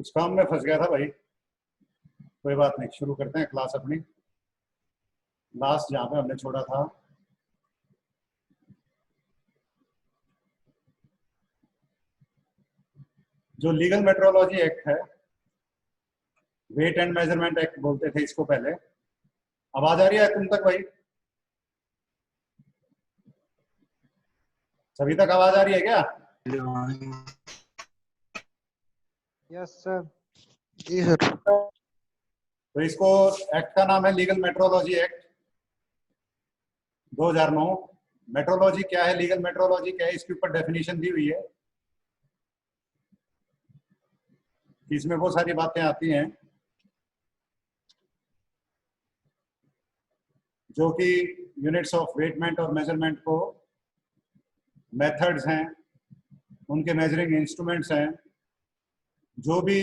कुछ काम में फंस गया था भाई। कोई बात नहीं, शुरू करते हैं क्लास अपनी। लास्ट जहाँ पे हमने छोड़ा था, जो लीगल मेट्रोलॉजी एक्ट है, वेट एंड मेजरमेंट एक्ट बोलते थे इसको पहले। आवाज आ रही है तुम तक भाई? सभी तक आवाज आ रही है क्या? Yes sir. जी सर। तो इसको एक्ट का नाम है लीगल मेट्रोलॉजी एक्ट 2009। मेट्रोलॉजी क्या है, लीगल मेट्रोलॉजी क्या है, इसके ऊपर डेफिनेशन दी हुई है। इसमें वो सारी बातें आती हैं जो कि यूनिट्स ऑफ वेटमेंट और मेजरमेंट को, मेथड्स हैं, उनके मेजरिंग इंस्ट्रूमेंट्स हैं, जो भी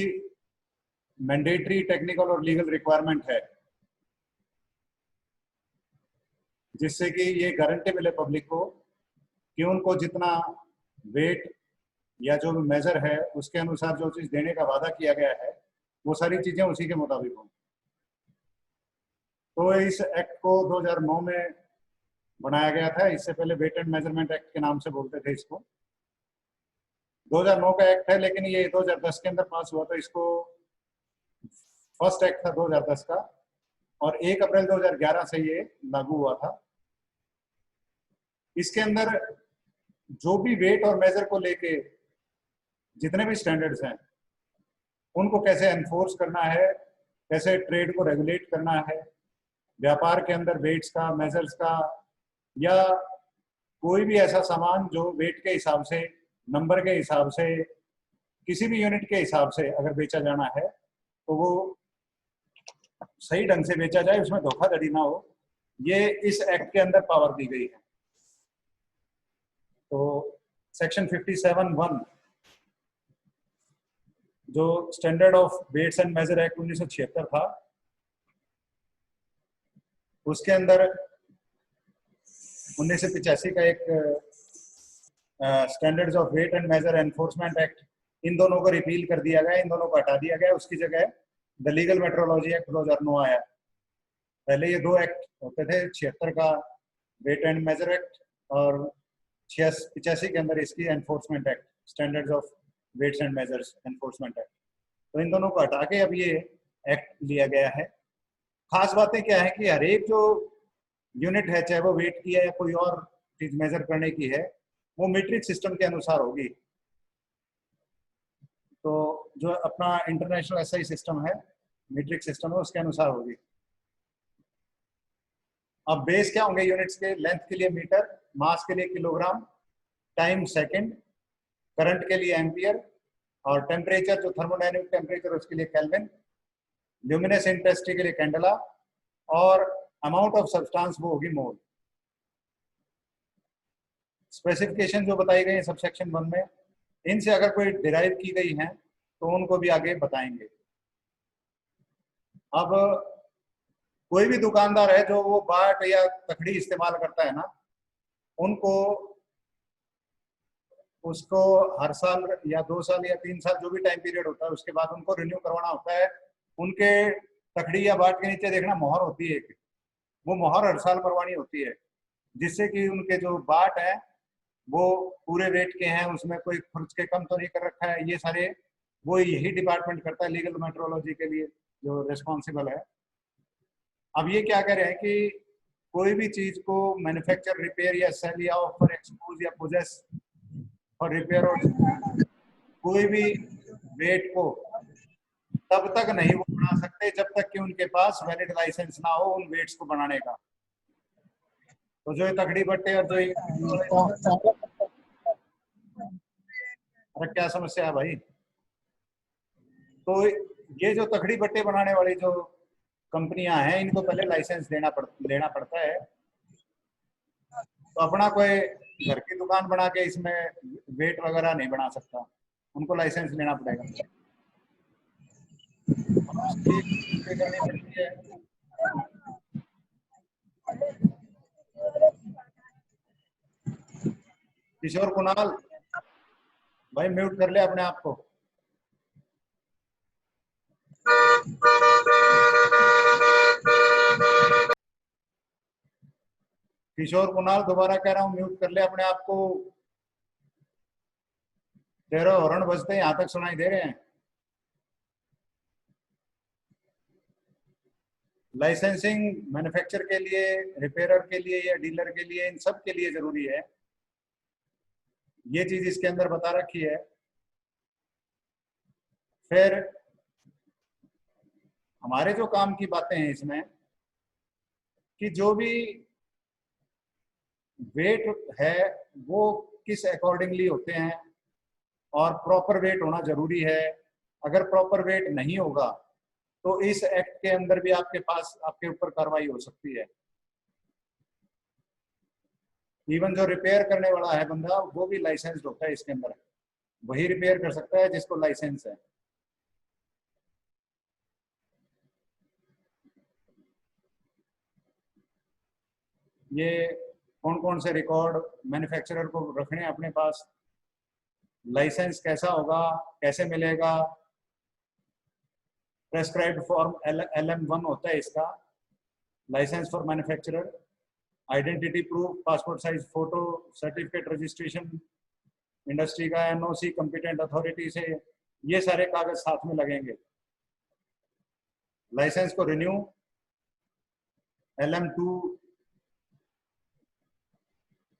मैंडेटरी टेक्निकल और लीगल रिक्वायरमेंट है, जिससे कि ये गारंटी मिले पब्लिक को कि उनको जितना वेट या जो मेजर है उसके अनुसार जो चीज देने का वादा किया गया है वो सारी चीजें उसी के मुताबिक हों। तो इस एक्ट को 2009 में बनाया गया था। इससे पहले वेट एंड मेजरमेंट एक्ट के नाम से बोलते थे इसको। 2009 का एक्ट है, लेकिन ये 2010 के अंदर पास हुआ, तो इसको फर्स्ट एक्ट था 2010 का, और 1 अप्रैल 2011 से ये लागू हुआ था। इसके अंदर जो भी वेट और मेजर को लेके जितने भी स्टैंडर्ड्स हैं उनको कैसे एनफोर्स करना है, कैसे ट्रेड को रेगुलेट करना है, व्यापार के अंदर वेट्स का, मेजर्स का, या कोई भी ऐसा सामान जो वेट के हिसाब से, नंबर के हिसाब से, किसी भी यूनिट के हिसाब से अगर बेचा जाना है तो वो सही ढंग से बेचा जाए, उसमें धोखाधड़ी ना हो, ये इस एक्ट के अंदर पावर दी गई है। तो सेक्शन 57(1) जो standard of weights and measure act 1976 था, उसके अंदर 1985 का एक standards of weight and measure enforcement act, इन दोनों को रिपील कर दिया गया, इन दोनों को हटा दिया गया। उसकी जगह द लीगल मेट्रोलॉजी एक्ट 2009 आया। पहले ये 2 एक्ट होते थे, 76 का वेट एंड मेजर एक्ट और 85 के अंदर इसकी enforcement act, standards of weights and measures enforcement act. तो इन दोनों को हटा के अब ये एक्ट लिया गया है। खास बातें क्या है कि हर एक जो यूनिट है, चाहे वो वेट की है या कोई और चीज मेजर करने की है, वो मीट्रिक सिस्टम के अनुसार होगी। तो जो अपना इंटरनेशनल एसआई सिस्टम है, मीट्रिक सिस्टम है, उसके अनुसार होगी। अब बेस क्या होंगे यूनिट्स के? लेंथ के लिए मीटर, मास के लिए किलोग्राम, टाइम सेकंड, करंट के लिए एम्पियर, और टेम्परेचर जो थर्मोडायनेमिक टेम्परेचर उसके लिए केल्विन, ल्यूमिनेस इंटेंसिटी के लिए कैंडेला, और अमाउंट ऑफ सब्सटेंस वो होगी मोल। स्पेसिफिकेशन जो बताई गई है सबसेक्शन 1 में, इनसे अगर कोई डिराइव की गई है तो उनको भी आगे बताएंगे। अब कोई भी दुकानदार है जो वो बाट या तकड़ी इस्तेमाल करता है ना, उनको उसको हर साल या 2 साल या 3 साल जो भी टाइम पीरियड होता है उसके बाद उनको रिन्यू करवाना होता है। उनके तकड़ी या बाट के नीचे देखना मोहर होती है, वो मोहर हर साल मरवानी होती है, जिससे कि उनके जो बाट है वो पूरे वेट के हैं, उसमें कोई खर्च के कम तो नहीं कर रखा है। ये सारे वो यही डिपार्टमेंट करता है लीगल मेट्रोलॉजी के लिए, जो रिस्पॉन्सिबल है। अब ये क्या कह रहे हैं कि कोई भी चीज को मैन्युफैक्चर, रिपेयर या सेल या ऑफर, एक्सपोज या पोजेस और रिपेयर और कोई भी वेट को तब तक नहीं वो बना सकते जब तक कि उनके पास वैलिड लाइसेंस ना हो उन वेट्स को बनाने का। तो जो तकड़ी बट्टे और जो अरे क्या समस्या है भाई? तो ये जो तकड़ी बट्टे बनाने वाली जो कंपनियां हैं, इनको पहले लाइसेंस लेना पड़ता है। तो अपना कोई घर की दुकान बना के इसमें वेट वगैरह नहीं बना सकता, उनको लाइसेंस लेना पड़ेगा। करनी पड़ती है। किशोर कुणाल भाई म्यूट कर ले अपने आप को। किशोर कुणाल दोबारा कह रहा हूँ म्यूट कर ले अपने आप को। तेरे हॉर्न बजते यहाँ तक सुनाई दे रहे हैं। लाइसेंसिंग मैन्युफैक्चर के लिए, रिपेयरर के लिए या डीलर के लिए, इन सब के लिए जरूरी है। ये चीज इसके अंदर बता रखी है। फिर हमारे जो काम की बातें हैं इसमें कि जो भी वेट है वो किस अकॉर्डिंगली होते हैं और प्रॉपर वेट होना जरूरी है। अगर प्रॉपर वेट नहीं होगा तो इस एक्ट के अंदर भी आपके पास आपके ऊपर कार्रवाई हो सकती है। इवन जो रिपेयर करने वाला है बंदा वो भी लाइसेंस्ड होता है इसके अंदर, वही रिपेयर कर सकता है जिसको लाइसेंस है। ये कौन कौन से रिकॉर्ड मैन्युफैक्चरर को रखने हैं अपने पास, लाइसेंस कैसा होगा, कैसे मिलेगा। प्रेस्क्राइब्ड फॉर्म LM1 होता है इसका, license for manufacturer, identity proof, passport size photo, certificate registration, industry का NOC कंपिटेंट अथॉरिटी से, ये सारे कागज साथ में लगेंगे। लाइसेंस को रिन्यू, LM2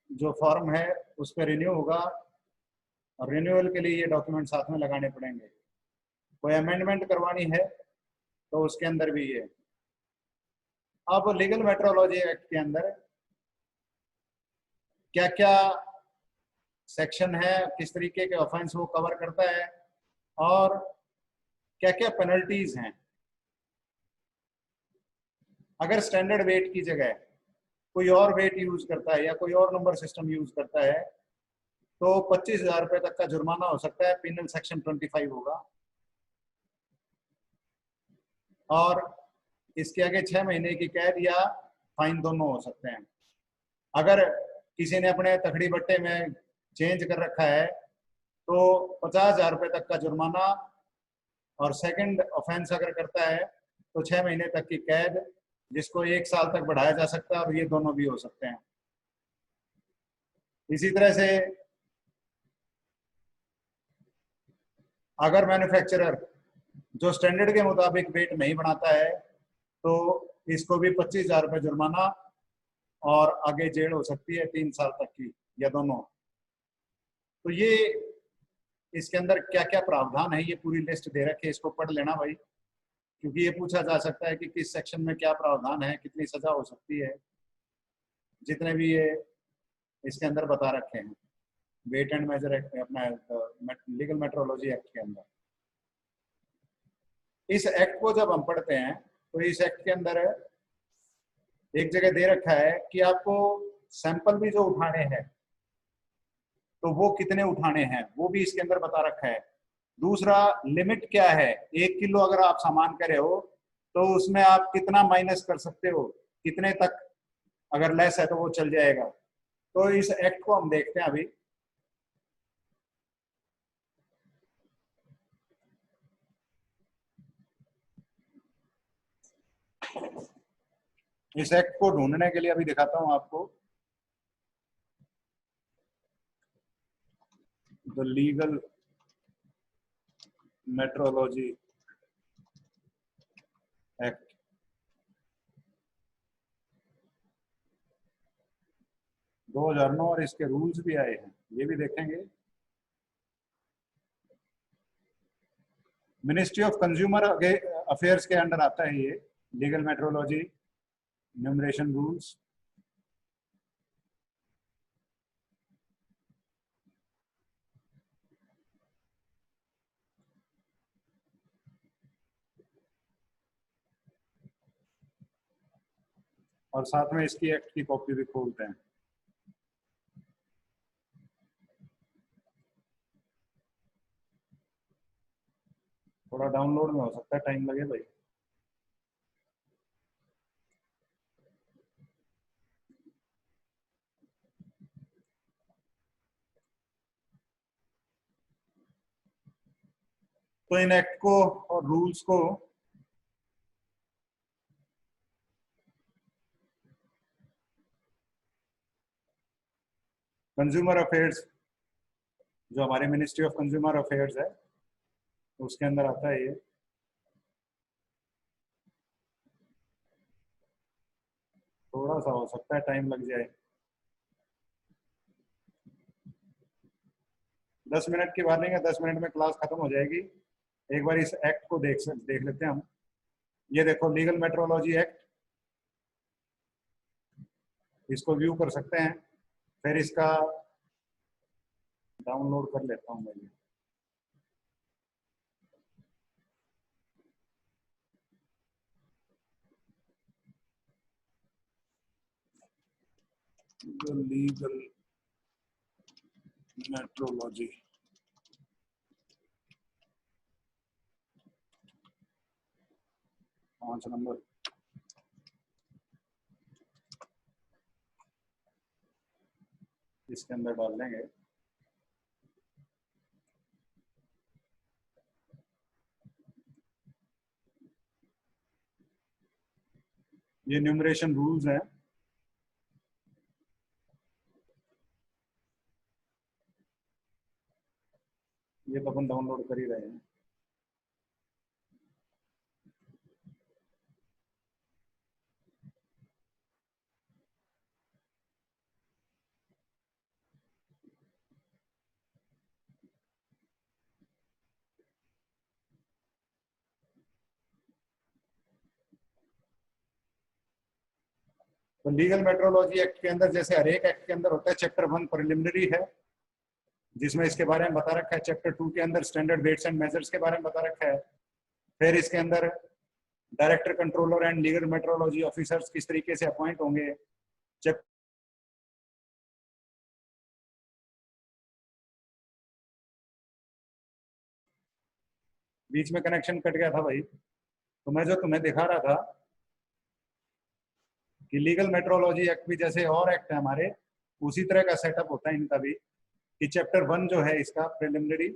जो फॉर्म है उस पर रिन्यू होगा और रिन्यूअल के लिए ये डॉक्यूमेंट साथ में लगाने पड़ेंगे। कोई अमेंडमेंट करवानी है तो उसके अंदर भी ये। अब लीगल मेट्रोलॉजी एक्ट के अंदर क्या क्या सेक्शन है, किस तरीके के ऑफेंस वो कवर करता है और क्या क्या पेनल्टीज हैं। अगर स्टैंडर्ड वेट की जगह कोई और वेट यूज करता है या कोई और नंबर सिस्टम यूज करता है तो 25,000 रुपए तक का जुर्माना हो सकता है, पिनल सेक्शन 25 होगा। और इसके आगे 6 महीने की कैद या फाइन दोनों हो सकते हैं। अगर किसी ने अपने तखड़ी बट्टे में चेंज कर रखा है तो 50,000 रुपए तक का जुर्माना, और सेकंड ऑफेंस अगर करता है तो 6 महीने तक की कैद, जिसको 1 साल तक बढ़ाया जा सकता है, और ये दोनों भी हो सकते हैं। इसी तरह से अगर मैन्युफैक्चरर जो स्टैंडर्ड के मुताबिक वेट नहीं बनाता है तो इसको भी 25,000 रुपये जुर्माना और आगे जेल हो सकती है 3 साल तक की, या दोनों। तो ये इसके अंदर क्या क्या प्रावधान है ये पूरी लिस्ट दे रखी है, इसको पढ़ लेना भाई, क्योंकि ये पूछा जा सकता है कि किस सेक्शन में क्या प्रावधान है, कितनी सजा हो सकती है। जितने भी ये इसके अंदर बता रखे हैं वेट एंड मेजर एक्ट, अपना लीगल मेट्रोलॉजी एक्ट के अंदर। इस एक्ट को जब हम पढ़ते हैं तो इस एक्ट के अंदर एक जगह दे रखा है कि आपको सैंपल भी जो उठाने हैं तो वो कितने उठाने हैं वो भी इसके अंदर बता रखा है। दूसरा, लिमिट क्या है, 1 किलो अगर आप सामान करे हो तो उसमें आप कितना माइनस कर सकते हो, कितने तक अगर लेस है तो वो चल जाएगा। तो इस एक्ट को हम देखते हैं अभी। इस एक्ट को ढूंढने के लिए अभी दिखाता हूं आपको। द लीगल मेट्रोलॉजी एक्ट, दो 2009, और इसके रूल्स भी आए हैं, ये भी देखेंगे। मिनिस्ट्री ऑफ कंज्यूमर अफेयर्स के अंडर आता है ये लीगल मेट्रोलॉजी न्यूमरेशन रूल्स। और साथ में इसकी एक्ट की कॉपी भी खोलते हैं। थोड़ा डाउनलोड में हो सकता है टाइम लगे भाई। तो इन एक्ट को और रूल्स को कंज्यूमर अफेयर्स, जो हमारी मिनिस्ट्री ऑफ कंज्यूमर अफेयर्स है उसके अंदर आता है ये। थोड़ा सा हो सकता है टाइम लग जाए, 10 मिनट की वार्निंग है, 10 मिनट में क्लास खत्म हो जाएगी। एक बार इस एक्ट को देख लेते हैं हम। ये देखो लीगल मेट्रोलॉजी एक्ट, इसको व्यू कर सकते हैं। फिर इसका डाउनलोड कर लेता हूँ मैं ये। लीगल मेट्रोलॉजी, पांच नंबर, इसके अंदर डाल देंगे। ये न्यूमरेशन रूल्स हैं। ये तो अपन डाउनलोड कर ही रहे हैं। तो लीगल मेट्रोलॉजी एक्ट के अंदर, जैसे हर एक एक्ट के अंदर होता है, चैप्टर 1 प्रिलिमिनरी है, जिसमें इसके बारे में बता रखा है। चैप्टर 2 के अंदर स्टैंडर्ड वेट्स एंड मेजर्स के बारे में बता रखा है। फिर इसके अंदर director, controller and legal metrology officers किस तरीके से अपॉइंट होंगे। चैप्टर बीच में कनेक्शन कट गया था भाई, तो मैं जो तुम्हें दिखा रहा था कि लीगल मेट्रोलॉजी एक्ट भी जैसे और एक्ट है हमारे, उसी तरह का सेटअप होता है इनका भी। कि चैप्टर 1 जो है इसका प्रिलिमिनरी,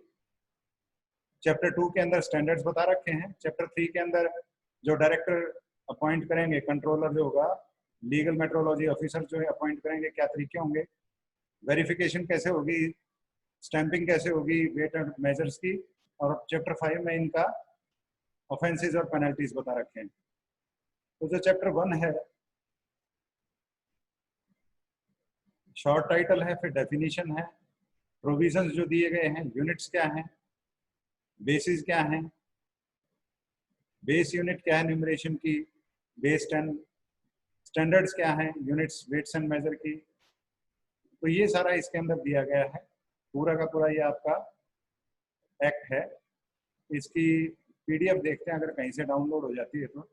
चैप्टर 2 के अंदर स्टैंडर्ड्स बता रखे हैं, चैप्टर 3 के अंदर जो डायरेक्टर अपॉइंट करेंगे, कंट्रोलर जो होगा, लीगल मेट्रोलॉजी ऑफिसर जो है अपॉइंट करेंगे, क्या तरीके होंगे, वेरिफिकेशन कैसे होगी, स्टैंपिंग कैसे होगी, वेट एंड मेजर्स की। और चैप्टर 5 में इनका ऑफेंसेस और पेनल्टीज बता रखे हैं। तो जो चैप्टर 1 है, शॉर्ट टाइटल है, फिर डेफिनेशन है, प्रोविजंस जो दिए गए हैं, यूनिट्स क्या हैं, बेसिस क्या हैं, बेस यूनिट क्या है न्यूमरेशन की, बेस 10, स्टैंडर्ड्स क्या हैं, यूनिट्स, वेट्स एंड मेजर की। तो ये सारा इसके अंदर दिया गया है। पूरा का पूरा ये आपका एक्ट है। इसकी पीडीएफ देखते हैं अगर कहीं से डाउनलोड हो जाती है तो।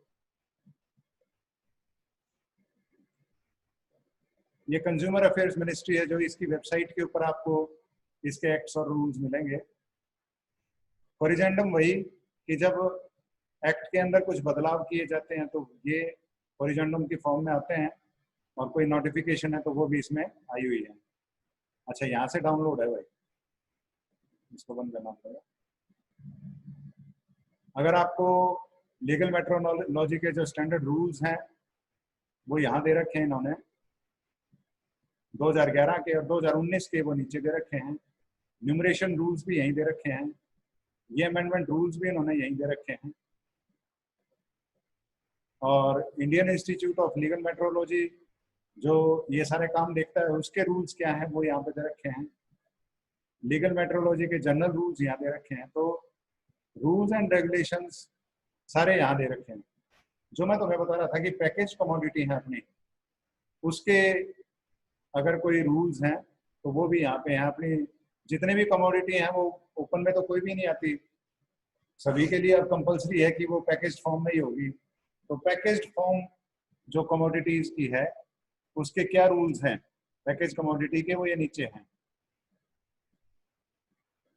ये कंज्यूमर अफेयर्स मिनिस्ट्री है, जो इसकी वेबसाइट के ऊपर आपको इसके एक्ट्स और रूल्स मिलेंगे। कोरिजेंडम वही कि जब एक्ट के अंदर कुछ बदलाव किए जाते हैं तो ये कोरिजेंडम की फॉर्म में आते हैं, और कोई नोटिफिकेशन है तो वो भी इसमें आई हुई है। अच्छा, यहाँ से डाउनलोड है भाई, इसको बंद करना पड़ेगा। अगर आपको लीगल मेट्रोलॉजी के जो स्टैंडर्ड रूल्स हैं वो यहाँ दे रखे हैं इन्होंने, 2011 के और 2019 के, वो नीचे दे रखे हैं। न्यूमरेशन रूल्स भी यहीं दे रखे हैं, ये अमेंडमेंट रूल्स भी इन्होंने यहीं दे रखे हैं। और Indian institute of legal metrology जो ये सारे काम देखता है, उसके रूल्स क्या हैं वो यहाँ पे दे रखे हैं। लीगल मेट्रोलॉजी के जनरल रूल्स यहाँ दे रखे हैं। तो रूल्स एंड रेगुलेशंस सारे यहाँ दे रखे हैं। जो मैं तुम्हें बता रहा था कि पैकेज कमोडिटी है अपनी, उसके अगर कोई रूल्स हैं तो वो भी यहाँ पे हैं। अपनी जितने भी कमोडिटी हैं वो ओपन में तो कोई भी नहीं आती, सभी के लिए अब कंपलसरी है कि वो पैकेज फॉर्म में ही होगी। तो पैकेज्ड फॉर्म जो कमोडिटीज की है उसके क्या रूल्स हैं पैकेज कमोडिटी के, वो ये नीचे हैं।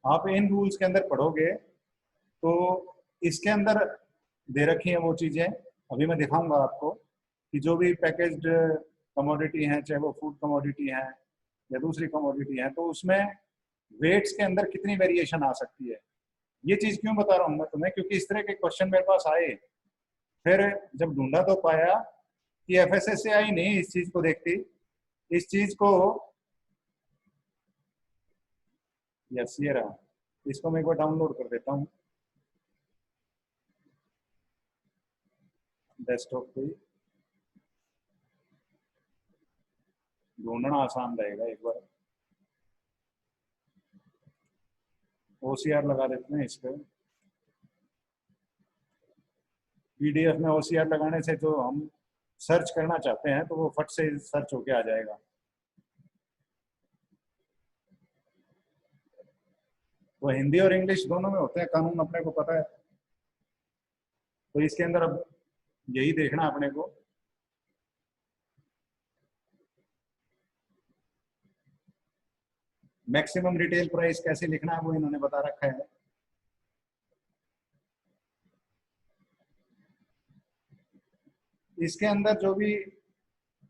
आप इन रूल्स के अंदर पढ़ोगे तो इसके अंदर दे रखी हैं वो चीजें, अभी मैं दिखाऊंगा आपको कि जो भी पैकेज्ड कमोडिटी हैं, चाहे वो फूड कमोडिटी है या दूसरी कमोडिटी है, तो उसमें वेट्स के अंदर कितनी वेरिएशन आ सकती है। ये चीज क्यों बता रहा हूँ मैं तुम्हें, क्योंकि इस तरह के क्वेश्चन मेरे पास आए, फिर जब ढूंढा तो पाया कि एफएसएसएआई नहीं इस चीज को देखती, इस चीज को यस ये रहा, इसको मैं एक बार डाउनलोड कर देता हूँ डेस्कटॉप पे। ढूंढना आसान रहेगा, एक बार OCR लगा देते हैं इस पे। PDF में OCR लगाने से जो हम सर्च करना चाहते हैं तो वो फट से सर्च होके आ जाएगा। वो हिंदी और इंग्लिश दोनों में होते हैं कानून, अपने को पता है। तो इसके अंदर अब यही देखना अपने को। मैक्सिमम रिटेल प्राइस कैसे लिखना है वो इन्होंने बता रखा है। इसके अंदर जो भी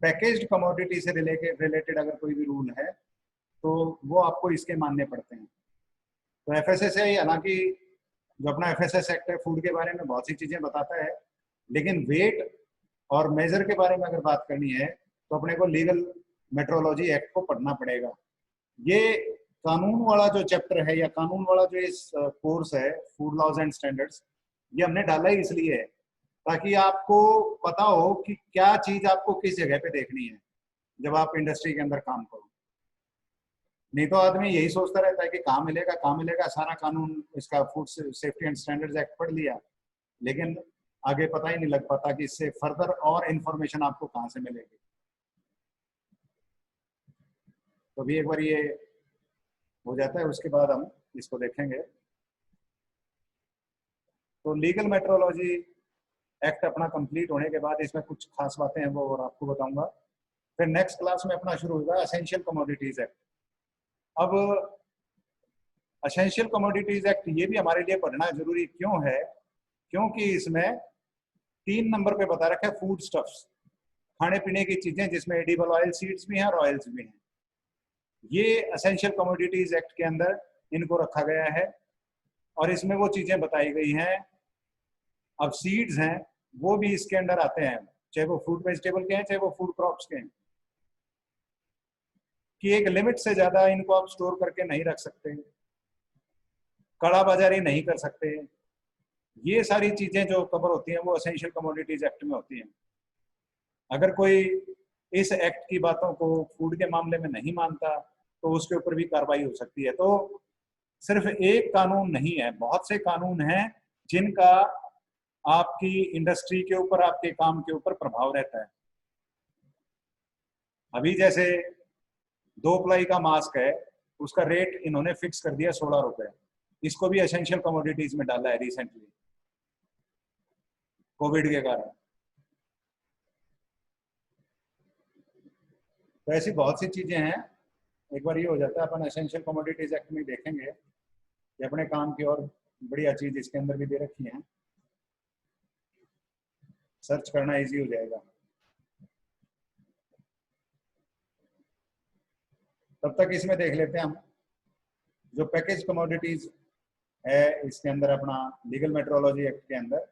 पैकेज्ड कमोडिटी से रिलेटेड अगर कोई भी रूल है तो वो आपको इसके मानने पड़ते हैं। तो FSSAI हालांकि जो अपना FSS एक्ट है फूड के बारे में बहुत सी चीजें बताता है, लेकिन वेट और मेजर के बारे में अगर बात करनी है तो अपने को लीगल मेट्रोलॉजी एक्ट को पढ़ना पड़ेगा। ये कानून वाला जो चैप्टर है या कानून वाला जो इस कोर्स है फूड लॉज एंड स्टैंडर्ड्स, ये हमने डाला ही इसलिए है ताकि आपको पता हो कि क्या चीज आपको किस जगह पे देखनी है जब आप इंडस्ट्री के अंदर काम करो। नहीं तो आदमी यही सोचता रहता है कि कहाँ मिलेगा, सारा कानून इसका food safety and standards act पढ़ लिया, लेकिन आगे पता ही नहीं लग पाता कि इससे फर्दर और इंफॉर्मेशन आपको कहाँ से मिलेगी। तो भी एक बार ये हो जाता है, उसके बाद हम इसको देखेंगे। तो लीगल मेट्रोलॉजी एक्ट अपना कंप्लीट होने के बाद इसमें कुछ खास बातें हैं वो और आपको बताऊंगा। फिर नेक्स्ट क्लास में अपना शुरू होगा एसेंशियल कमोडिटीज एक्ट। अब एसेंशियल कमोडिटीज एक्ट ये भी हमारे लिए पढ़ना जरूरी क्यों है, क्योंकि इसमें 3 नंबर पे बता रखा है फूड स्टफ्स, खाने पीने की चीजें जिसमें एडिबल ऑयल सीड्स भी हैं और ऑयल्स भी हैं। ये एसेंशियल कमोडिटीज एक्ट के अंदर इनको रखा गया है और इसमें वो चीजें बताई गई हैं। अब सीड्स हैं वो भी इसके अंदर आते हैं, चाहे वो फ्रूट वेजिटेबल के हैं चाहे वो फूड क्रॉप्स के हैं, कि एक लिमिट से ज्यादा इनको आप स्टोर करके नहीं रख सकते, कड़ा बाजारी नहीं कर सकते। ये सारी चीजें जो कवर होती हैं वो एसेंशियल कमोडिटीज एक्ट में होती हैं। अगर कोई इस एक्ट की बातों को फूड के मामले में नहीं मानता तो उसके ऊपर भी कार्रवाई हो सकती है। तो सिर्फ एक कानून नहीं है, बहुत से कानून हैं जिनका आपकी इंडस्ट्री के ऊपर, आपके काम के ऊपर प्रभाव रहता है। अभी जैसे 2 प्लाई का मास्क है, उसका रेट इन्होंने फिक्स कर दिया 16 रुपए। इसको भी एसेंशियल कमोडिटीज में डाला है रिसेंटली कोविड के कारण। तो ऐसी बहुत सी चीजें हैं। एक बार ये हो जाता है अपन एसेंशियल कमोडिटीज एक्ट में देखेंगे कि अपने काम की और बढ़िया चीज इसके अंदर भी दे रखी है, सर्च करना इजी हो जाएगा। तब तक इसमें देख लेते हैं हम जो पैकेज कमोडिटीज है इसके अंदर अपना लीगल मेट्रोलॉजी एक्ट के अंदर।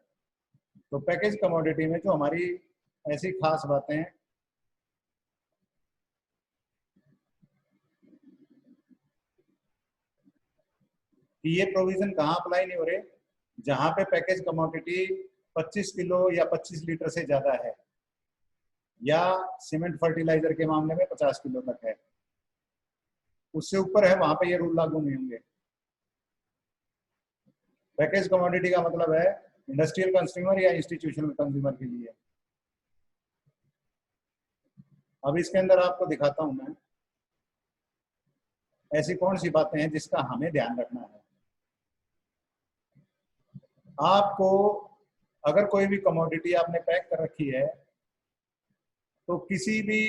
तो पैकेज कमोडिटी में जो हमारी ऐसी खास बातें हैं कि ये प्रोविजन कहाँ अप्लाई नहीं हो रहे, जहां पे पैकेज कमोडिटी 25 किलो या 25 लीटर से ज्यादा है, या सीमेंट फर्टिलाइजर के मामले में 50 किलो तक है, उससे ऊपर है वहां पे ये रूल लागू नहीं होंगे। पैकेज कमोडिटी का मतलब है इंडस्ट्रियल कंज्यूमर या इंस्टीट्यूशनल कंज्यूमर के लिए। अब इसके अंदर आपको दिखाता हूं मैं ऐसी कौन सी बातें हैं जिसका हमें ध्यान रखना है। आपको अगर कोई भी कमोडिटी आपने पैक कर रखी है तो किसी भी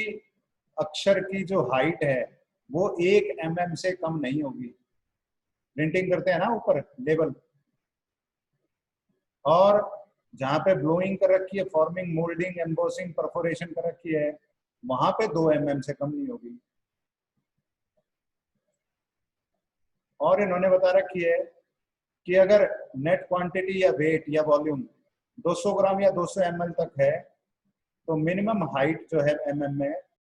अक्षर की जो हाइट है वो 1 mm से कम नहीं होगी। प्रिंटिंग करते हैं ना ऊपर लेबल, और जहां पे ब्लोइंग कर रखी है, फॉर्मिंग, मोल्डिंग, एम्बोसिंग, परफोरेशन कर रखी है, वहां पे 2 mm से कम नहीं होगी। और इन्होंने बता रखी है कि अगर नेट क्वांटिटी या वेट या वॉल्यूम 200 ग्राम या 200 ml तक है तो मिनिमम हाइट जो है mm में